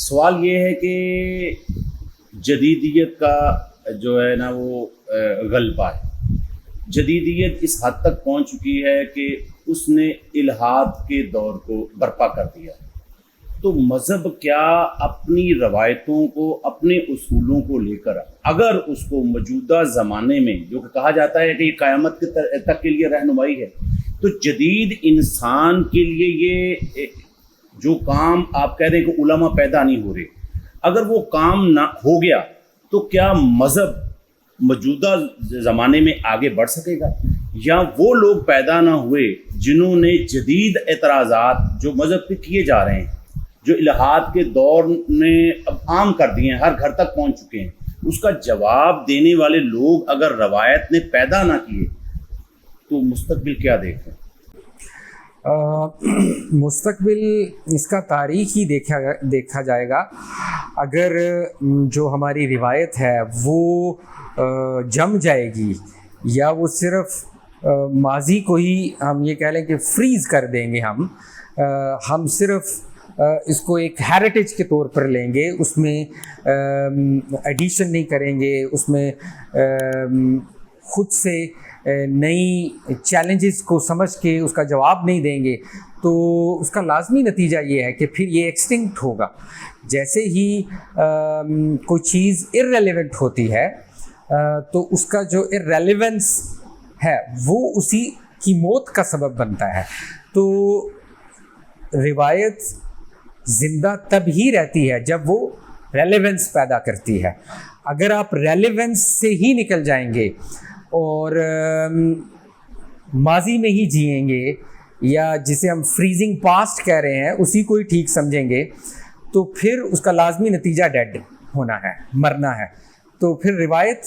سوال یہ ہے کہ جدیدیت کا جو ہے نا وہ غلبہ ہے. جدیدیت اس حد تک پہنچ چکی ہے کہ اس نے الحاد کے دور کو برپا کر دیا. تو مذہب کیا اپنی روایتوں کو، اپنے اصولوں کو لے کر اگر اس کو موجودہ زمانے میں، جو کہ کہا جاتا ہے کہ یہ قیامت تک کے لیے رہنمائی ہے، تو جدید انسان کے لیے یہ جو کام آپ کہہ رہے ہیں کہ علماء پیدا نہیں ہو رہے، اگر وہ کام نہ ہو گیا تو کیا مذہب موجودہ زمانے میں آگے بڑھ سکے گا؟ یا وہ لوگ پیدا نہ ہوئے جنہوں نے جدید اعتراضات جو مذہب پہ کیے جا رہے ہیں، جو الحاد کے دور نے اب عام کر دیے ہیں، ہر گھر تک پہنچ چکے ہیں، اس کا جواب دینے والے لوگ اگر روایت نے پیدا نہ کیے تو مستقبل کیا دیکھیں؟ مستقبل اس کا تاریخ ہی دیکھا جائے گا. اگر جو ہماری روایت ہے وہ جم جائے گی، یا وہ صرف ماضی کو ہی ہم یہ کہہ لیں کہ فریز کر دیں گے، ہم صرف اس کو ایک ہیریٹیج کے طور پر لیں گے، اس میں ایڈیشن نہیں کریں گے، اس میں خود سے نئی چیلنجز کو سمجھ کے اس کا جواب نہیں دیں گے، تو اس کا لازمی نتیجہ یہ ہے کہ پھر یہ ایکسٹنکٹ ہوگا. جیسے ہی کوئی چیز ارریلیونٹ ہوتی ہے تو اس کا جو ارریلیونس ہے وہ اسی کی موت کا سبب بنتا ہے. تو روایت زندہ تب ہی رہتی ہے جب وہ ریلیونس پیدا کرتی ہے. اگر آپ ریلیونس سے ہی نکل جائیں گے اور ماضی میں ہی جئیں گے، یا جسے ہم فریزنگ پاسٹ کہہ رہے ہیں اسی کو ہی ٹھیک سمجھیں گے، تو پھر اس کا لازمی نتیجہ ڈیڈ ہونا ہے، مرنا ہے. تو پھر روایت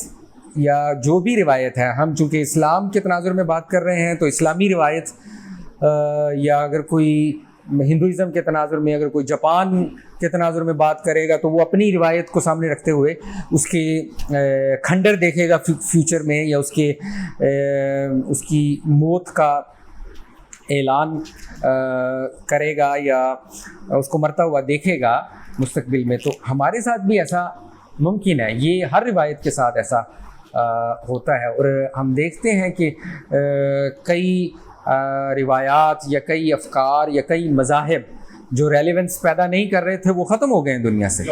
یا جو بھی روایت ہے، ہم چونکہ اسلام کے تناظر میں بات کر رہے ہیں تو اسلامی روایت، یا اگر کوئی ہندوازم کے تناظر میں، اگر کوئی جاپان کے تناظر میں بات کرے گا تو وہ اپنی روایت کو سامنے رکھتے ہوئے اس کے کھنڈر دیکھے گا فیوچر میں، یا اس کی موت کا اعلان کرے گا، یا اس کو مرتا ہوا دیکھے گا مستقبل میں. تو ہمارے ساتھ بھی ایسا ممکن ہے، یہ ہر روایت کے ساتھ ایسا ہوتا ہے. اور ہم دیکھتے ہیں کہ کئی روایات یا کئی افکار یا کئی مذاہب جو ریلیونس پیدا نہیں کر رہے تھے وہ ختم ہو گئے ہیں دنیا سے.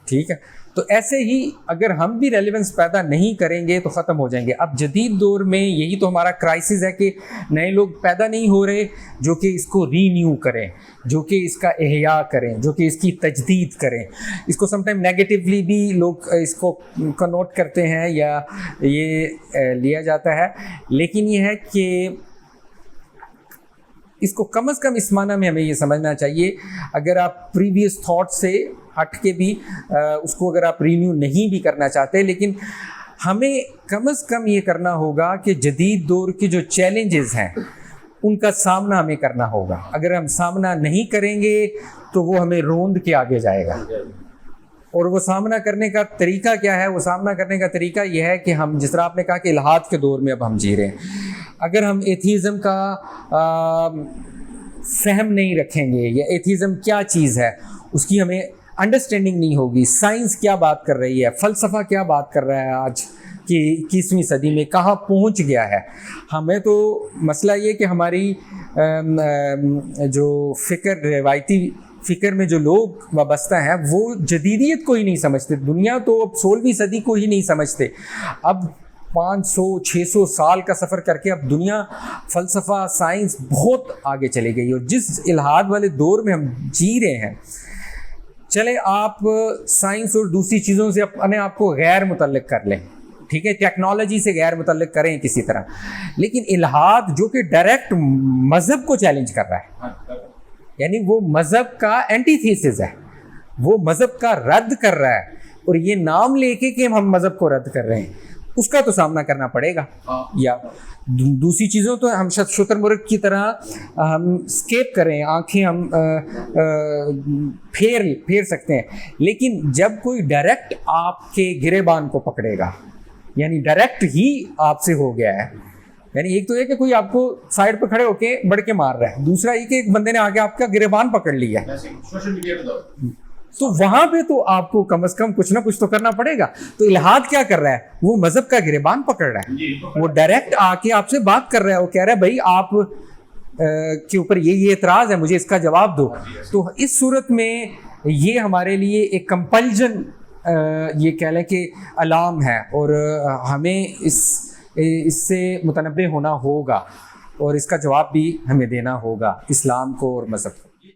ٹھیک ہے، تو ایسے ہی اگر ہم بھی ریلیونس پیدا نہیں کریں گے تو ختم ہو جائیں گے. اب جدید دور میں یہی تو ہمارا کرائسس ہے کہ نئے لوگ پیدا نہیں ہو رہے جو کہ اس کو رینیو کریں، جو کہ اس کا احیاء کریں، جو کہ اس کی تجدید کریں. اس کو سم ٹائم نیگیٹیولی بھی لوگ اس کو کنوٹ کرتے ہیں یا یہ لیا جاتا ہے، لیکن یہ ہے کہ اس کو کم از کم اس معنی میں ہمیں یہ سمجھنا چاہیے، اگر آپ پریویس تھاٹ سے ہٹ کے بھی اس کو اگر آپ رینیو نہیں بھی کرنا چاہتے، لیکن ہمیں کم از کم یہ کرنا ہوگا کہ جدید دور کے جو چیلنجز ہیں ان کا سامنا ہمیں کرنا ہوگا. اگر ہم سامنا نہیں کریں گے تو وہ ہمیں روند کے آگے جائے گا. اور وہ سامنا کرنے کا طریقہ کیا ہے؟ وہ سامنا کرنے کا طریقہ یہ ہے کہ ہم، جس طرح آپ نے کہا کہ الحاد کے دور میں اب ہم جی رہے ہیں، اگر ہم ایتھیزم کا فہم نہیں رکھیں گے، یا ایتھیزم کیا چیز ہے اس کی ہمیں انڈرسٹینڈنگ نہیں ہوگی، سائنس کیا بات کر رہی ہے، فلسفہ کیا بات کر رہا ہے آج کی 21ویں صدی میں، کہاں پہنچ گیا ہے. ہمیں تو مسئلہ یہ کہ ہماری جو فکر، روایتی فکر میں جو لوگ وابستہ ہیں وہ جدیدیت کو ہی نہیں سمجھتے. دنیا تو اب 16ویں صدی کو ہی نہیں سمجھتے. اب 500-600 سال کا سفر کر کے اب دنیا، فلسفہ، سائنس بہت آگے چلے گئی. اور جس الحاد والے دور میں ہم جی رہے ہیں، چلے آپ سائنس اور دوسری چیزوں سے اپنے آپ کو غیر متعلق کر لیں، ٹھیک ہے، ٹیکنالوجی سے غیر متعلق کریں کسی طرح، لیکن الحاد جو کہ ڈائریکٹ مذہب کو چیلنج کر رہا ہے، یعنی وہ مذہب کا اینٹی تھیسس ہے، وہ مذہب کا رد کر رہا ہے، اور یہ نام لے کے کہ ہم مذہب کو رد کر رہے ہیں، اس کا تو سامنا کرنا پڑے گا. یا دوسری چیزوں تو ہم شتر مرغ کی طرح ہم اسکیپ کریں، آنکھیں ہم پھیر سکتے ہیں، لیکن جب کوئی ڈائریکٹ آپ کے گریبان کو پکڑے گا، یعنی ڈائریکٹ ہی آپ سے ہو گیا ہے، یعنی ایک تو یہ کہ کوئی آپ کو سائڈ پہ کھڑے ہو کے بڑھ کے مار رہا ہے، دوسرا یہ کہ ایک بندے نے آگے آپ کا گریبان پکڑ لیا ہے. تو وہاں پہ تو آپ کو کم از کم کچھ نہ کچھ تو کرنا پڑے گا. تو الحاد کیا کر رہا ہے, وہ مذہب کا گریبان پکڑ رہا ہے, وہ ڈائریکٹ آ کے آپ سے بات کر رہا ہے, وہ کہہ رہا ہے بھائی آپ کے اوپر یہ اعتراض ہے, مجھے اس کا جواب دو. تو اس صورت میں یہ ہمارے لیے ایک کمپلجن یہ کہہ لیں کہ الارم ہے, اور ہمیں اس سے متنبع ہونا ہوگا, اور اس کا جواب بھی ہمیں دینا ہوگا اسلام کو اور مذہب کو.